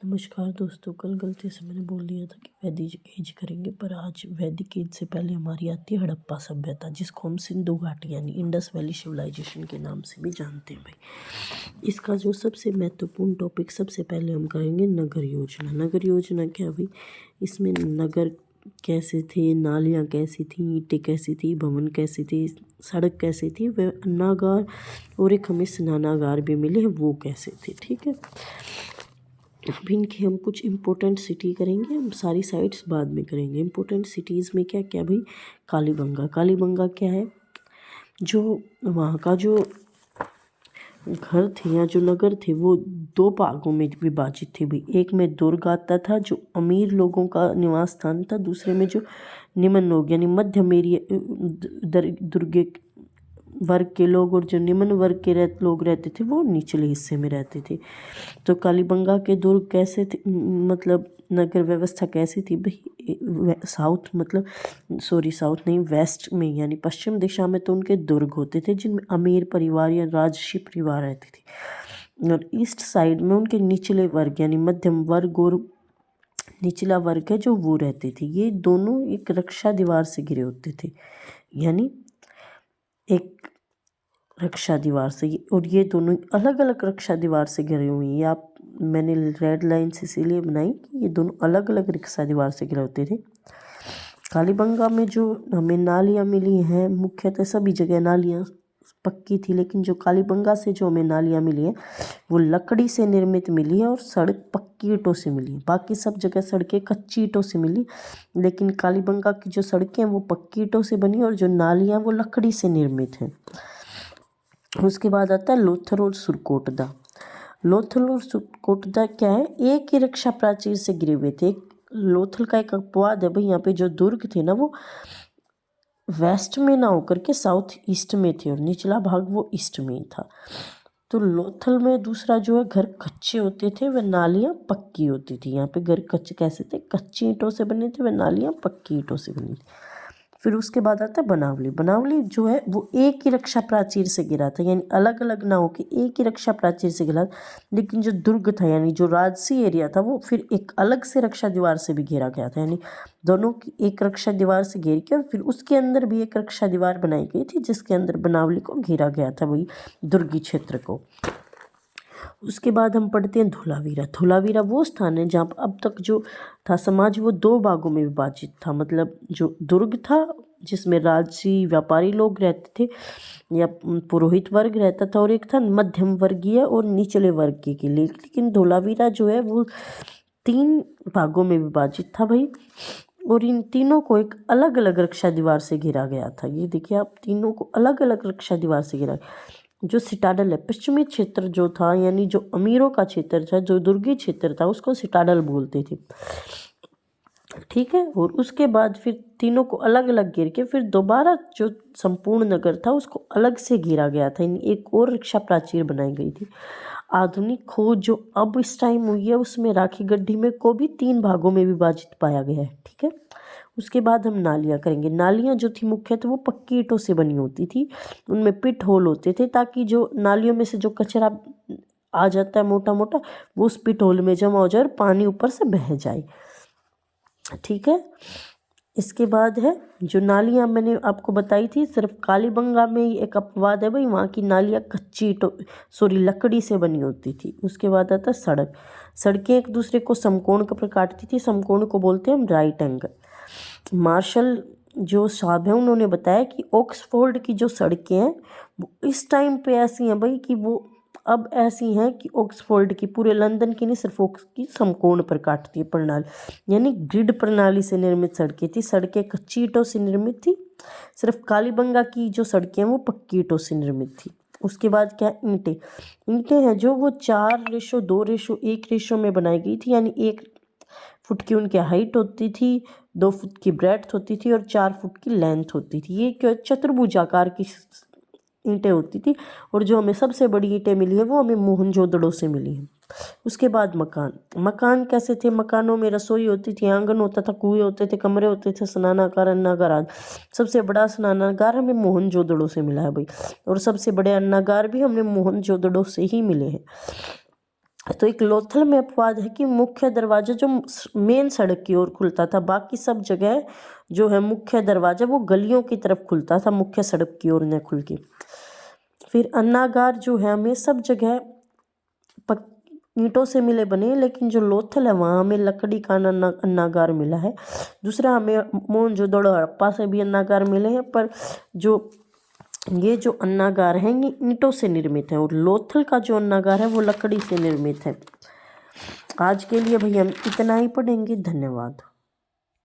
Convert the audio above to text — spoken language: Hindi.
नमस्कार दोस्तों, कल गलती से मैंने बोल दिया था कि वैदिक एज करेंगे, पर आज वैदिक एज से पहले हमारी आती है हड़प्पा सभ्यता, जिसको हम सिंधु घाटी यानी इंडस वैली सिविलाइजेशन के नाम से भी जानते हैं भाई। इसका जो सबसे महत्वपूर्ण टॉपिक सबसे पहले हम करेंगे नगर योजना। नगर योजना क्या भाई? इसमें नगर कैसे थे, नालियाँ कैसी थी, ईंटें कैसी थी, भवन कैसी थी, सड़क कैसी थी, वह अन्नागार और एक हमें स्नानागार भी मिले हैं वो कैसे थे। ठीक है, अब इनके हम कुछ इम्पोर्टेंट सिटी करेंगे, हम सारी साइट्स बाद में करेंगे। इम्पोर्टेंट सिटीज़ में क्या क्या भाई? कालीबंगा। कालीबंगा क्या है? जो वहाँ का जो घर थे या जो नगर थे वो दो भागों में विभाजित थे भाई। एक में दुर्ग आता था जो अमीर लोगों का निवास स्थान था, दूसरे में जो निम्न लोग यानी मध्यम एरिया दुर्ग वर्ग के लोग और जो निम्न वर्ग के लोग रहते थे वो निचले हिस्से में रहते थे। तो कालीबंगा के दुर्ग कैसे थे, मतलब नगर व्यवस्था कैसी थी भाई? साउथ मतलब साउथ नहीं, वेस्ट में यानी पश्चिम दिशा में तो उनके दुर्ग होते थे जिनमें अमीर परिवार या राजसी परिवार रहते थे, और ईस्ट साइड में उनके निचले वर्ग यानी मध्यम वर्ग और निचला वर्ग है जो वो रहते थे। ये दोनों एक रक्षा दीवार से घिरे होते थे, यानी एक रक्षा दीवार से, और ये दोनों अलग अलग रक्षा दीवार से घिरे हुए हैं। आप मैंने रेड लाइन्स इसीलिए बनाई कि ये दोनों अलग अलग रक्षा दीवार से घिरे होते थे। कालीबंगा में जो हमें नालियाँ मिली हैं, मुख्यतः सभी जगह नालियाँ पक्की थी, लेकिन जो कालीबंगा से जो हमें नालियाँ मिली हैं वो लकड़ी से निर्मित मिली है और सड़क पक्की ईंटों से मिली। बाकी सब जगह सड़कें कच्ची ईंटों से मिली, लेकिन कालीबंगा की जो सड़कें हैं वो पक्की ईंटों से बनी और जो नालियाँ वो लकड़ी से निर्मित हैं। उसके बाद आता है लोथल और सुरकोटदा। लोथल और सुरकोटदा क्या है? एक ही रक्षा प्राचीर से घिरे हुए थे। लोथल का एक अपवाद है भाई, यहाँ पे जो दुर्ग थे ना वो वेस्ट में ना होकर के साउथ ईस्ट में थे और निचला भाग वो ईस्ट में ही था। तो लोथल में दूसरा जो है घर कच्चे होते थे, वह नालियाँ पक्की होती थी। यहाँ पे घर कच्चे कैसे थे? कच्ची ईंटों से बने थे, वह नालियाँ पक्की ईंटों से बनी थी। फिर उसके बाद आता है बनावली। बनावली जो है वो एक ही रक्षा प्राचीर से घिरा था, यानी अलग अलग ना हो कि एक ही रक्षा प्राचीर से घिरा, लेकिन जो दुर्ग था यानी जो राजसी एरिया था वो फिर एक अलग से रक्षा दीवार से भी घेरा गया था, यानी दोनों की एक रक्षा दीवार से घेर के और फिर उसके अंदर भी एक रक्षा दीवार बनाई गई थी जिसके अंदर बनावली को घेरा गया था, वही दुर्गी क्षेत्र को। उसके बाद हम पढ़ते हैं धोलावीरा। धोलावीरा वो स्थान है जहाँ अब तक जो था समाज वो दो भागों में विभाजित था, मतलब जो दुर्ग था जिसमें राजसी व्यापारी लोग रहते थे या पुरोहित वर्ग रहता था, और एक था मध्यम वर्गीय और निचले वर्ग के लिए। लेकिन धोलावीरा जो है वो तीन भागों में विभाजित था भाई, और इन तीनों को एक अलग अलग रक्षा दीवार से घिरा गया था। ये देखिए आप, तीनों को अलग अलग रक्षा दीवार से घिरा। जो सिटाडल है, पश्चिमी क्षेत्र जो था यानी जो अमीरों का क्षेत्र था, जो दुर्गी क्षेत्र था उसको सिटाडल बोलते थे। ठीक है, और उसके बाद फिर तीनों को अलग अलग घेर के फिर दोबारा जो संपूर्ण नगर था उसको अलग से घेरा गया था, यानी एक और रक्षा प्राचीर बनाई गई थी। आधुनिक खोज जो अब इस टाइम हुई है उसमें राखी गड्ढी में को भी तीन भागों में विभाजित पाया गया है। ठीक है, उसके बाद हम नालियाँ करेंगे। नालियाँ जो थी मुख्यतः वो पक्की ईंटों से बनी होती थी, उनमें पिट होल होते थे ताकि जो नालियों में से जो कचरा आ जाता है मोटा मोटा वो उस पिट होल में जमा हो जाए और पानी ऊपर से बह जाए। ठीक है, इसके बाद है जो नालियाँ मैंने आपको बताई थी, सिर्फ कालीबंगा में ही एक अपवाद है भाई, वहाँ की नालियाँ कच्ची लकड़ी से बनी होती थी। उसके बाद आता है सड़क। सड़कें एक दूसरे को समकोण पर काटती थी, समकोण को बोलते हैं हम राइट एंगल। मार्शल जो साहब हैं उन्होंने बताया कि ऑक्सफोर्ड की जो सड़कें हैं वो इस टाइम पे ऐसी हैं भाई कि वो अब ऐसी हैं कि ऑक्सफोर्ड की, पूरे लंदन की नहीं सिर्फ ऑक्स की समकोण पर काटती है प्रणाली, यानी ग्रिड प्रणाली से निर्मित सड़कें थी। सड़कें कच्ची ईंटों से निर्मित थी, सिर्फ कालीबंगा की जो सड़कें हैं वो पक्की ईंटों से निर्मित थी। उसके बाद क्या? ईंटें। ईंटें हैं जो वो 4:2:1 में बनाई गई थी, यानी 1 फुट की उनकी हाइट होती थी, 2 फुट की ब्रेड्थ होती थी और 4 फुट की लेंथ होती थी। ये क्या चतुर्भुज आकार की ईंटें होती थी, और जो हमें सबसे बड़ी ईंटें मिली है वो हमें मोहनजोदड़ो से मिली हैं। उसके बाद मकान। मकान कैसे थे? मकानों में रसोई होती थी, आंगन होता था, कुएं होते थे, कमरे होते थे, स्नानागार, अन्नागार आदि। सबसे बड़ा स्नानागार हमें मोहनजोदड़ो से मिला है भाई, और सबसे बड़े अन्नागार भी हमें मोहनजोदड़ो से ही मिले हैं। तो एक लोथल में अपवाद है कि मुख्य दरवाजा जो मेन सड़क की ओर खुलता था, बाकी सब जगह जो है मुख्य दरवाजा वो गलियों की तरफ खुलता था, मुख्य सड़क की ओर न खुल के। फिर अन्नागार जो है हमें सब जगह ईंटों से मिले बने, लेकिन जो लोथल है वहाँ हमें लकड़ी का अन्नागार मिला है। दूसरा हमें मोहनजोदड़ो हड़प्पा से भी अन्नागार मिले हैं, पर ये जो अन्नागार हैं ये ईंटों से निर्मित है, और लोथल का जो अन्नागार है वो लकड़ी से निर्मित है। आज के लिए भैया हम इतना ही पढ़ेंगे। धन्यवाद।